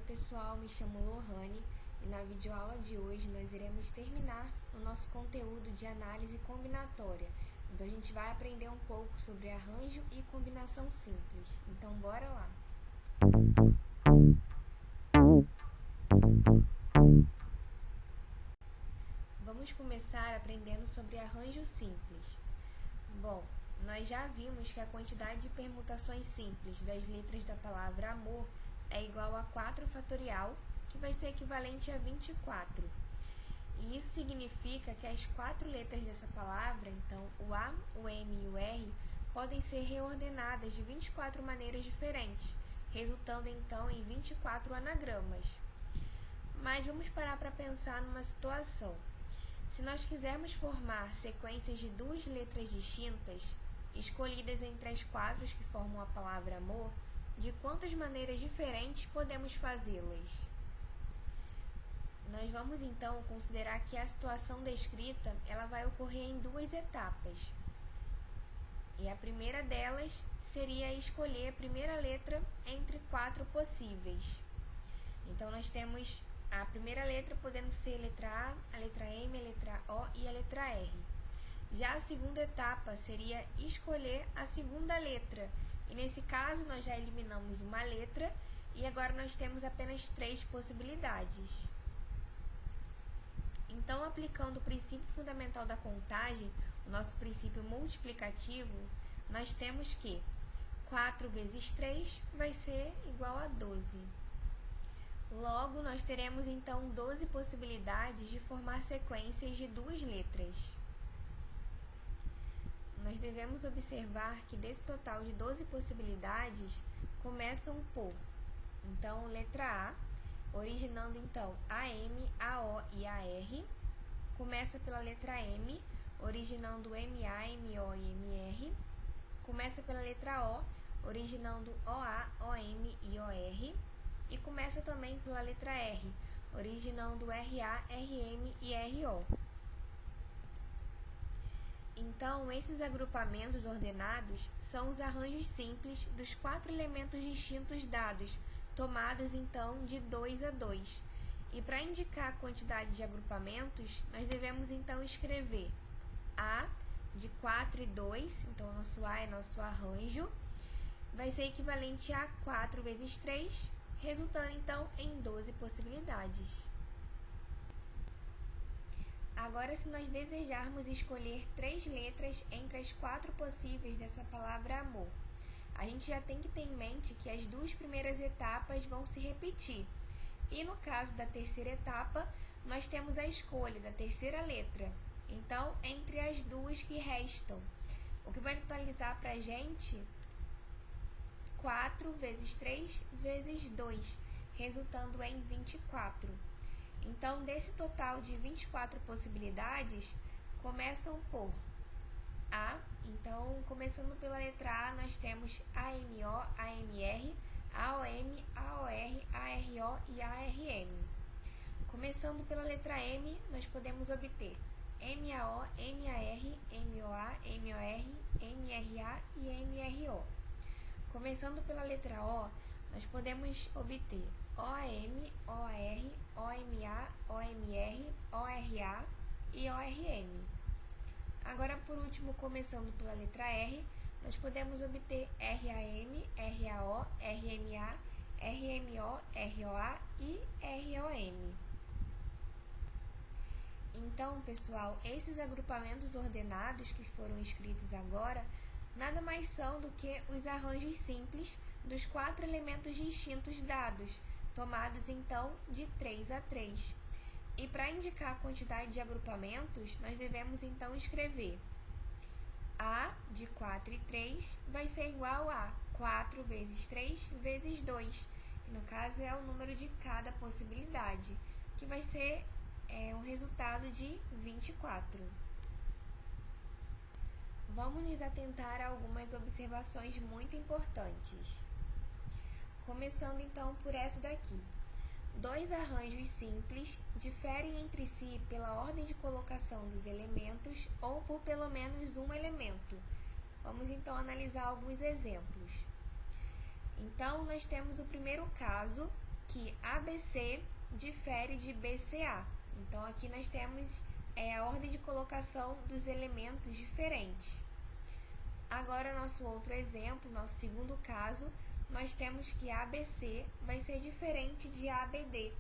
pessoal, me chamo Lohane e na videoaula de hoje nós iremos terminar o nosso conteúdo de análise combinatória. Então a gente vai aprender um pouco sobre arranjo e combinação simples. Então bora lá! Vamos começar aprendendo sobre arranjo simples. Bom, nós já vimos que a quantidade de permutações simples das letras da palavra amor é igual a 4 fatorial, que vai ser equivalente a 24. E isso significa que as 4 letras dessa palavra, então o A, o M e o R, podem ser reordenadas de 24 maneiras diferentes, resultando então em 24 anagramas. Mas vamos parar para pensar numa situação. Se nós quisermos formar sequências de 2 letras distintas, escolhidas entre as 4 que formam a palavra amor, de quantas maneiras diferentes podemos fazê-las? Nós vamos então considerar que a situação descrita ela vai ocorrer em 2 etapas. E a primeira delas seria escolher a primeira letra entre 4 possíveis. Então nós temos a primeira letra podendo ser a letra A, a letra M, a letra O e a letra R. Já a segunda etapa seria escolher a segunda letra. E nesse caso nós já eliminamos uma letra e agora nós temos apenas 3 possibilidades. Então, aplicando o princípio fundamental da contagem, o nosso princípio multiplicativo, nós temos que 4 vezes 3 vai ser igual a 12. Logo, nós teremos então 12 possibilidades de formar sequências de 2 letras. Nós devemos observar que desse total de 12 possibilidades, começam por, então, letra A, originando então a M, a O e a R, começa pela letra M, originando MA, MO e MR, começa pela letra O, originando OA, OM e OR, e começa também pela letra R, originando RA, RM e RO. Então, esses agrupamentos ordenados são os arranjos simples dos 4 elementos distintos dados, tomados então de 2 a 2. E para indicar a quantidade de agrupamentos, nós devemos então escrever A de 4 e 2, então nosso A é nosso arranjo, vai ser equivalente a 4 vezes 3, resultando então em 12 possibilidades. Agora, se nós desejarmos escolher 3 letras entre as 4 possíveis dessa palavra amor, a gente já tem que ter em mente que as 2 primeiras etapas vão se repetir. E no caso da terceira etapa, nós temos a escolha da terceira letra. Então, entre as 2 que restam, o que vai totalizar para a gente 4 vezes 3 vezes 2, resultando em 24. Então, desse total de 24 possibilidades, começam por A. Então, começando pela letra A, nós temos AMO, AMR, AOM, AOR, ARO e ARM. Começando pela letra M, nós podemos obter MAO, MAR, MOA, MOR, MRA e MRO. Começando pela letra O, nós podemos obter OAM, OAR, OMA, OMR, ORA e ORM. Agora, por último, começando pela letra R, nós podemos obter RAM, RAO, RMA, RMO, ROA e ROM. Então, pessoal, esses agrupamentos ordenados que foram escritos agora nada mais são do que os arranjos simples dos 4 elementos distintos dados, tomados então de 3 a 3. E para indicar a quantidade de agrupamentos, nós devemos então escrever A de 4 e 3 vai ser igual a 4 vezes 3 vezes 2, que no caso é o número de cada possibilidade, que vai ser um resultado de 24. Vamos nos atentar a algumas observações muito importantes. Começando então por essa daqui. 2 arranjos simples diferem entre si pela ordem de colocação dos elementos ou por pelo menos um elemento. Vamos então analisar alguns exemplos. Então, nós temos o primeiro caso, que ABC difere de BCA. Então, aqui nós temos a ordem de colocação dos elementos diferentes. Agora, nosso outro exemplo, nosso segundo caso, nós temos que ABC vai ser diferente de ABD.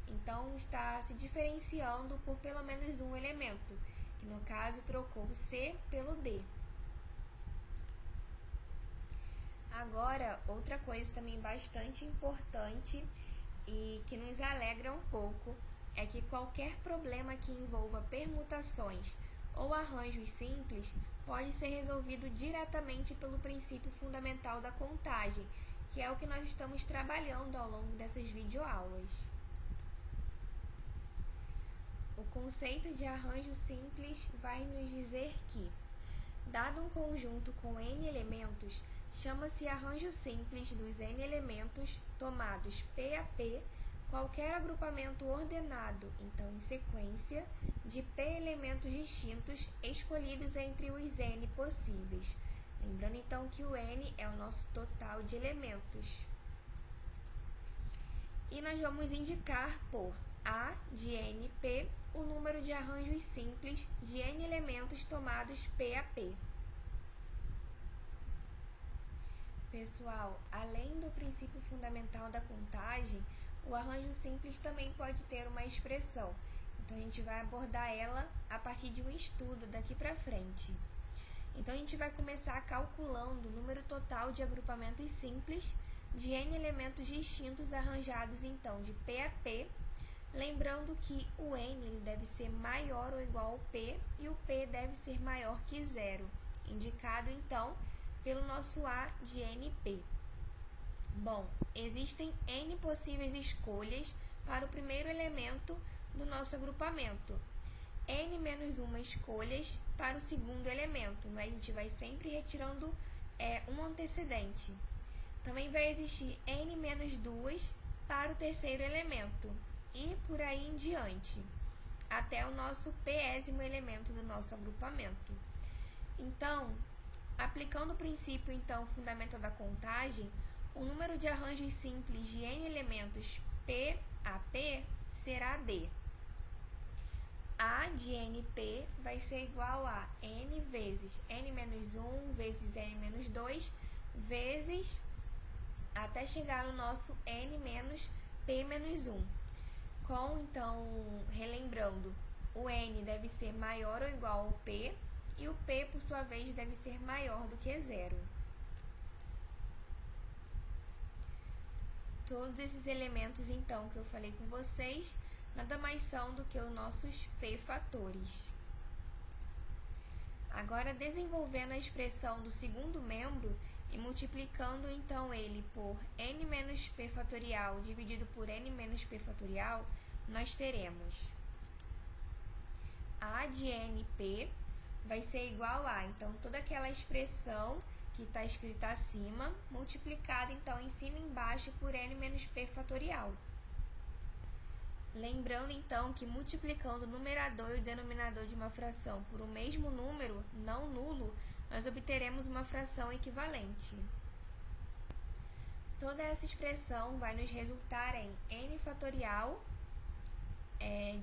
Então, está se diferenciando por pelo menos um elemento, que no caso trocou o C pelo D. Agora, outra coisa também bastante importante e que nos alegra um pouco é que qualquer problema que envolva permutações ou arranjos simples pode ser resolvido diretamente pelo princípio fundamental da contagem, que é o que nós estamos trabalhando ao longo dessas videoaulas. O conceito de arranjo simples vai nos dizer que, dado um conjunto com n elementos, chama-se arranjo simples dos n elementos tomados P a P, qualquer agrupamento ordenado, então em sequência, de P elementos distintos escolhidos entre os n possíveis. Lembrando então que o n é o nosso total de elementos. E nós vamos indicar por A de nP o número de arranjos simples de n elementos tomados P a P. Pessoal, além do princípio fundamental da contagem, o arranjo simples também pode ter uma expressão. Então, a gente vai abordar ela a partir de um estudo daqui para frente. Então, a gente vai começar calculando o número total de agrupamentos simples de n elementos distintos arranjados, então, de P a P, lembrando que o n ele deve ser maior ou igual ao P e o P deve ser maior que zero, indicado, então, pelo nosso A de nP. Bom, existem n possíveis escolhas para o primeiro elemento do nosso agrupamento, n menos uma escolhas para o segundo elemento, a gente vai sempre retirando um antecedente. Também vai existir n menos duas para o terceiro elemento, e por aí em diante, até o nosso pésimo elemento do nosso agrupamento. Então, aplicando o princípio fundamental da contagem, o número de arranjos simples de n elementos P a P será D. A de nP vai ser igual a n vezes n menos 1 vezes n menos 2 vezes até chegar no nosso n menos P menos 1. Então, relembrando, o n deve ser maior ou igual ao P, e o P, por sua vez, deve ser maior do que zero. Todos esses elementos, então, que eu falei com vocês, nada mais são do que os nossos P fatores. Agora, desenvolvendo a expressão do segundo membro e multiplicando, então, ele por n menos P fatorial dividido por n menos P fatorial, nós teremos A de nP vai ser igual a, então, toda aquela expressão que está escrita acima, multiplicada, então, em cima e embaixo por n menos p fatorial. Lembrando, então, que multiplicando o numerador e o denominador de uma fração por um mesmo número não nulo, nós obteremos uma fração equivalente. Toda essa expressão vai nos resultar em n fatorial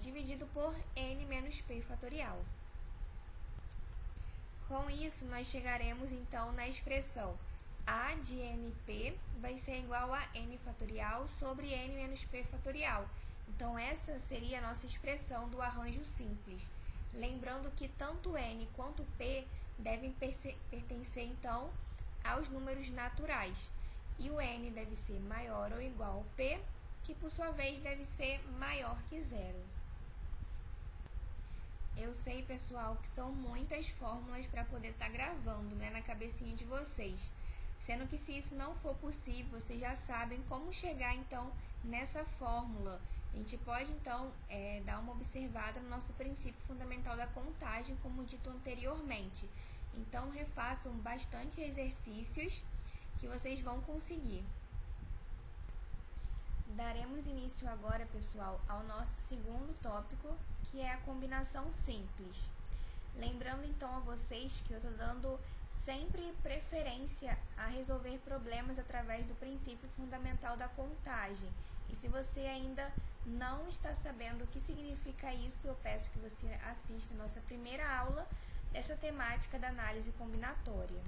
dividido por n menos p fatorial. Com isso, nós chegaremos, então, na expressão A de nP vai ser igual a n fatorial sobre n menos p fatorial. Então, essa seria a nossa expressão do arranjo simples. Lembrando que tanto n quanto p devem pertencer, então, aos números naturais. E o n deve ser maior ou igual ao p, que, por sua vez, deve ser maior que zero. Eu sei, pessoal, que são muitas fórmulas para poder estar gravando, na cabecinha de vocês. Sendo que, se isso não for possível, vocês já sabem como chegar, então, nessa fórmula. A gente pode, então, dar uma observada no nosso princípio fundamental da contagem, como dito anteriormente. Então, refaçam bastante exercícios que vocês vão conseguir. Daremos início agora, pessoal, ao nosso segundo tópico, que é a combinação simples. Lembrando, então, a vocês que eu estou dando sempre preferência a resolver problemas através do princípio fundamental da contagem. E se você ainda não está sabendo o que significa isso, eu peço que você assista a nossa primeira aula dessa temática da análise combinatória.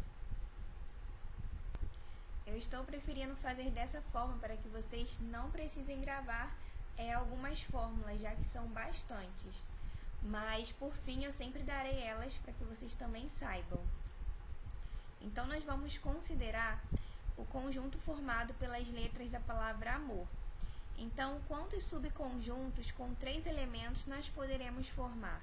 Eu estou preferindo fazer dessa forma para que vocês não precisem gravar algumas fórmulas, já que são bastantes. Mas, por fim, eu sempre darei elas para que vocês também saibam. Então, nós vamos considerar o conjunto formado pelas letras da palavra amor. Então, quantos subconjuntos com 3 elementos nós poderemos formar?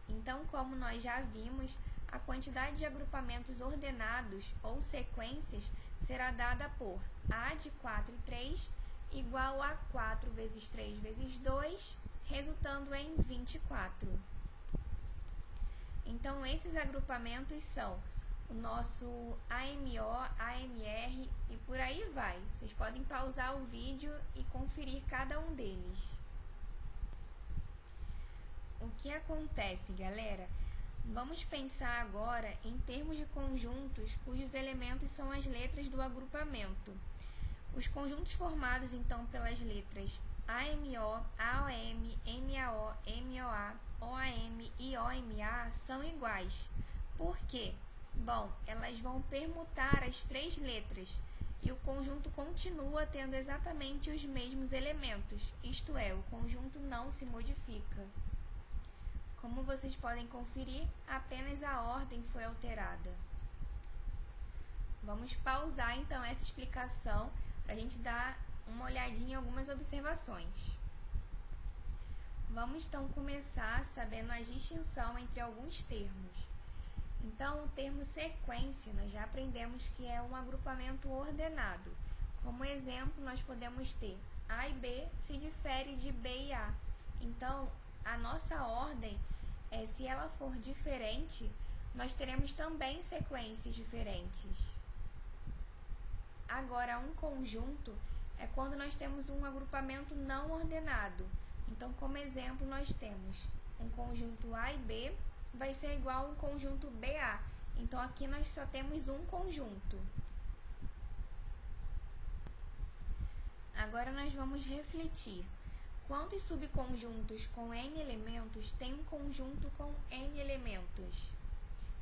Então, como nós já vimos, a quantidade de agrupamentos ordenados ou sequências será dada por A de 4 e 3 igual a 4 vezes 3 vezes 2, resultando em 24. Então, esses agrupamentos são o nosso AMO, AMR e por aí vai. Vocês podem pausar o vídeo e conferir cada um deles. O que acontece, galera? Vamos pensar agora em termos de conjuntos cujos elementos são as letras do agrupamento. Os conjuntos formados, então, pelas letras AMO, AOM, MAO, MOA, OAM e OMA são iguais. Por quê? Bom, elas vão permutar as 3 letras e o conjunto continua tendo exatamente os mesmos elementos, isto é, o conjunto não se modifica. Como vocês podem conferir, apenas a ordem foi alterada. Vamos pausar então essa explicação para a gente dar uma olhadinha em algumas observações. Vamos então começar sabendo a distinção entre alguns termos. Então, o termo sequência, nós já aprendemos que é um agrupamento ordenado. Como exemplo, nós podemos ter A e B se difere de B e A. Então, a nossa ordem, se ela for diferente, nós teremos também sequências diferentes. Agora, um conjunto é quando nós temos um agrupamento não ordenado. Então, como exemplo, nós temos um conjunto A e B vai ser igual a um conjunto BA. Então, aqui nós só temos um conjunto. Agora, nós vamos refletir. Quantos subconjuntos com N elementos tem um conjunto com N elementos?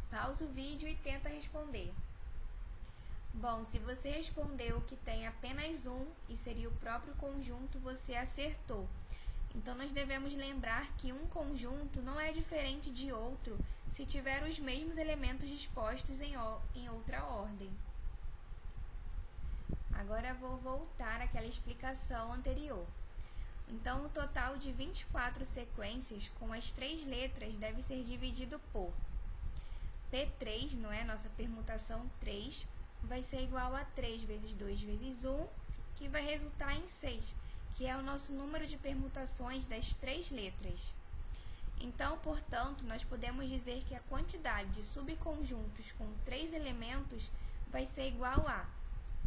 Pausa o vídeo e tenta responder. Bom, se você respondeu que tem apenas um e seria o próprio conjunto, você acertou. Então, nós devemos lembrar que um conjunto não é diferente de outro se tiver os mesmos elementos dispostos em outra ordem. Agora, vou voltar àquela explicação anterior. Então, o total de 24 sequências com as 3 letras deve ser dividido por P3, não é? Nossa permutação 3, vai ser igual a 3 vezes 2 vezes 1, que vai resultar em 6, que é o nosso número de permutações das 3 letras. Então, portanto, nós podemos dizer que a quantidade de subconjuntos com 3 elementos vai ser igual a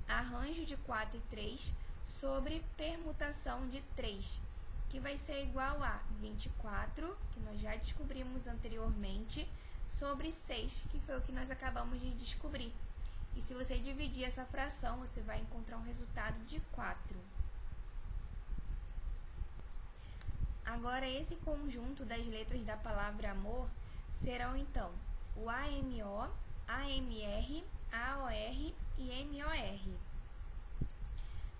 arranjo de 4 e 3 sobre permutação de 3, que vai ser igual a 24, que nós já descobrimos anteriormente, sobre 6, que foi o que nós acabamos de descobrir. E se você dividir essa fração, você vai encontrar um resultado de 4. Agora, esse conjunto das letras da palavra amor serão, então, o AMO, AMR, AOR e MOR.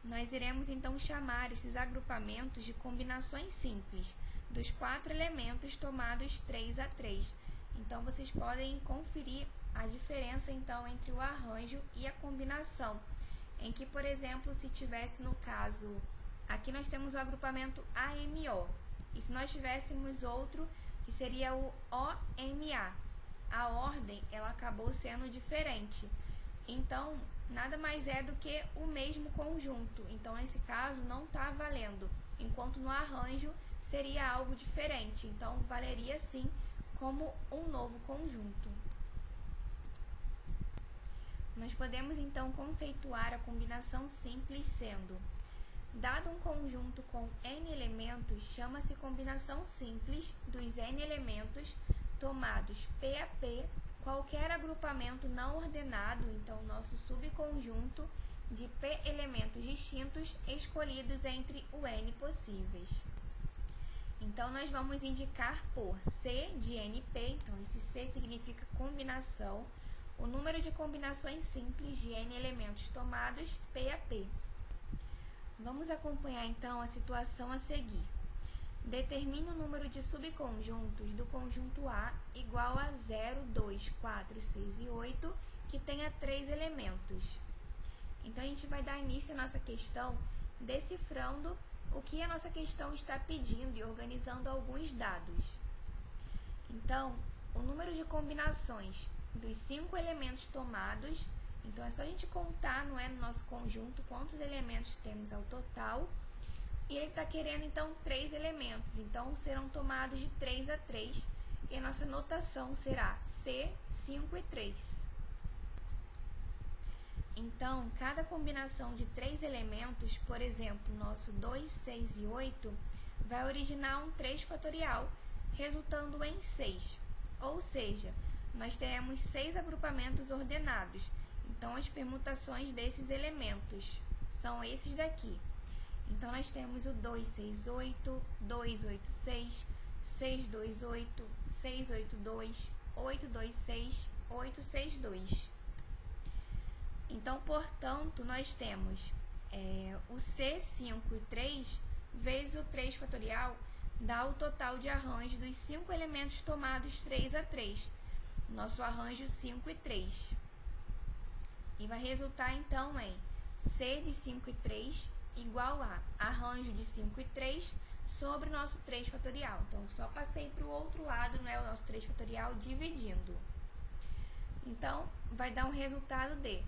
Nós iremos, então, chamar esses agrupamentos de combinações simples, dos 4 elementos tomados 3 a 3. Então, vocês podem conferir a diferença, então, entre o arranjo e a combinação, em que, por exemplo, se tivesse no caso, aqui nós temos o agrupamento AMO, e se nós tivéssemos outro, que seria o OMA, a ordem, ela acabou sendo diferente. Então, nada mais é do que o mesmo conjunto. Então, nesse caso, não está valendo, enquanto no arranjo seria algo diferente. Então, valeria sim como um novo conjunto. Nós podemos, então, conceituar a combinação simples sendo: dado um conjunto com N elementos, chama-se combinação simples dos N elementos tomados P a P, qualquer agrupamento não ordenado, então nosso subconjunto, de P elementos distintos escolhidos entre o N possíveis. Então, nós vamos indicar por C de NP, então esse C significa combinação, o número de combinações simples de N elementos tomados, P a P. Vamos acompanhar então a situação a seguir. Determine o número de subconjuntos do conjunto A igual a 0, 2, 4, 6 e 8, que tenha 3 elementos. Então, a gente vai dar início à nossa questão decifrando o que a nossa questão está pedindo e organizando alguns dados. Então, o número de combinações dos 5 elementos tomados, então é só a gente contar, não é, no nosso conjunto, quantos elementos temos ao total. E ele está querendo, então, 3 elementos. Então, serão tomados de 3 a 3. E a nossa notação será C, 5 e 3. Então, cada combinação de 3 elementos, por exemplo, nosso 2, 6 e 8, vai originar um 3 fatorial, resultando em 6. Ou seja, nós teremos 6 agrupamentos ordenados. Então, as permutações desses elementos são esses daqui. Então, nós temos o 2, 6, 8, 2, 8, 6, 6, 2, 8, 6, 8, 2, 8, 2, 6, 8, 6, 2. Então, portanto, nós temos o C, 5 e 3, vezes o 3 fatorial, dá o total de arranjo dos 5 elementos tomados 3 a 3. Nosso arranjo 5 e 3. E vai resultar, então, em C de 5 e 3 igual a arranjo de 5 e 3 sobre o nosso 3 fatorial. Então, só passei para o outro lado, não é, o nosso 3 fatorial, dividindo. Então, vai dar um resultado de...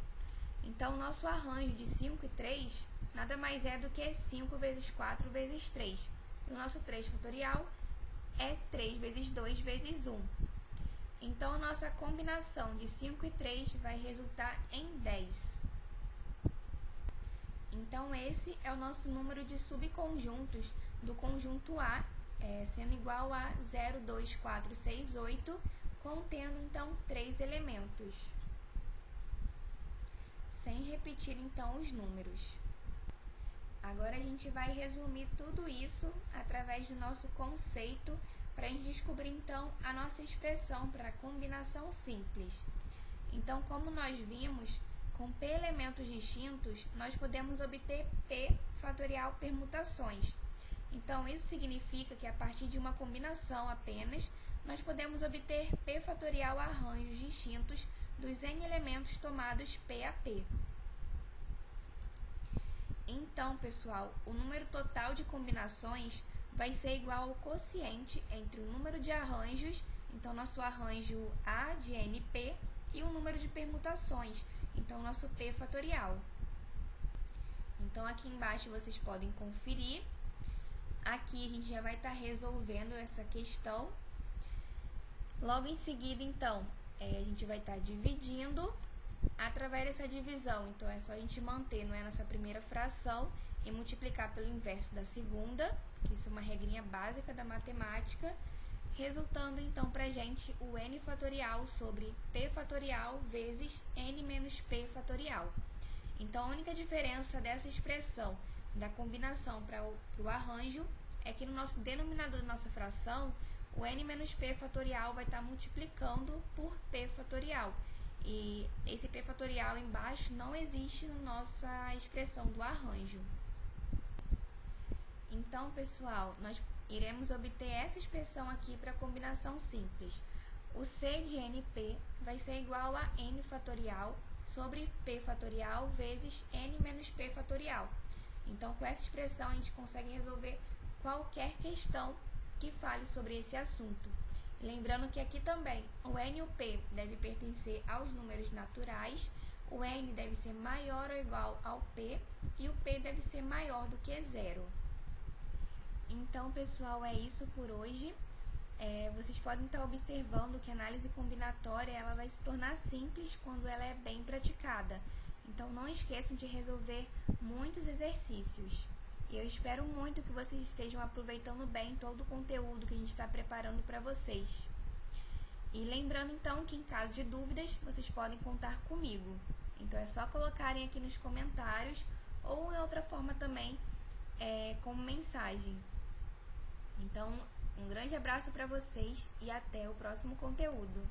Então, o nosso arranjo de 5 e 3 nada mais é do que 5 vezes 4 vezes 3. E o nosso 3 fatorial é 3 vezes 2 vezes 1. Então, a nossa combinação de 5 e 3 vai resultar em 10. Então, esse é o nosso número de subconjuntos do conjunto A, sendo igual a 0, 2, 4, 6, 8, contendo, então, 3 elementos. Sem repetir, então, os números. Agora, a gente vai resumir tudo isso através do nosso conceito para a gente descobrir, então, a nossa expressão para combinação simples. Então, como nós vimos, com P elementos distintos, nós podemos obter P fatorial permutações. Então, isso significa que a partir de uma combinação apenas, nós podemos obter P fatorial arranjos distintos dos N elementos tomados P a P. Então, pessoal, o número total de combinações vai ser igual ao quociente entre o número de arranjos, então nosso arranjo A de NP, e o número de permutações, então nosso P fatorial. Então, aqui embaixo vocês podem conferir. Aqui a gente já vai estar resolvendo essa questão. Logo em seguida, então, a gente vai estar dividindo através dessa divisão. Então, é só a gente manter, não é, nossa primeira fração e multiplicar pelo inverso da segunda, que isso é uma regrinha básica da matemática, resultando, então, para a gente o n fatorial sobre p fatorial vezes n menos p fatorial. Então, a única diferença dessa expressão da combinação para o arranjo é que no nosso denominador da nossa fração, o n menos p fatorial vai estar multiplicando por p fatorial. E esse p fatorial embaixo não existe na nossa expressão do arranjo. Então, pessoal, nós iremos obter essa expressão aqui para a combinação simples. O C de NP vai ser igual a n fatorial sobre p fatorial vezes n menos p fatorial. Então, com essa expressão, a gente consegue resolver qualquer questão que fale sobre esse assunto. Lembrando que aqui também o n e o p deve pertencer aos números naturais, o n deve ser maior ou igual ao p e o p deve ser maior do que 0. Então, pessoal, é isso por hoje. Vocês podem estar observando que a análise combinatória ela vai se tornar simples quando ela é bem praticada. Então, não esqueçam de resolver muitos exercícios. E eu espero muito que vocês estejam aproveitando bem todo o conteúdo que a gente está preparando para vocês. E lembrando, então, que em caso de dúvidas, vocês podem contar comigo. Então é só colocarem aqui nos comentários ou em outra forma também, como mensagem. Então, um grande abraço para vocês e até o próximo conteúdo.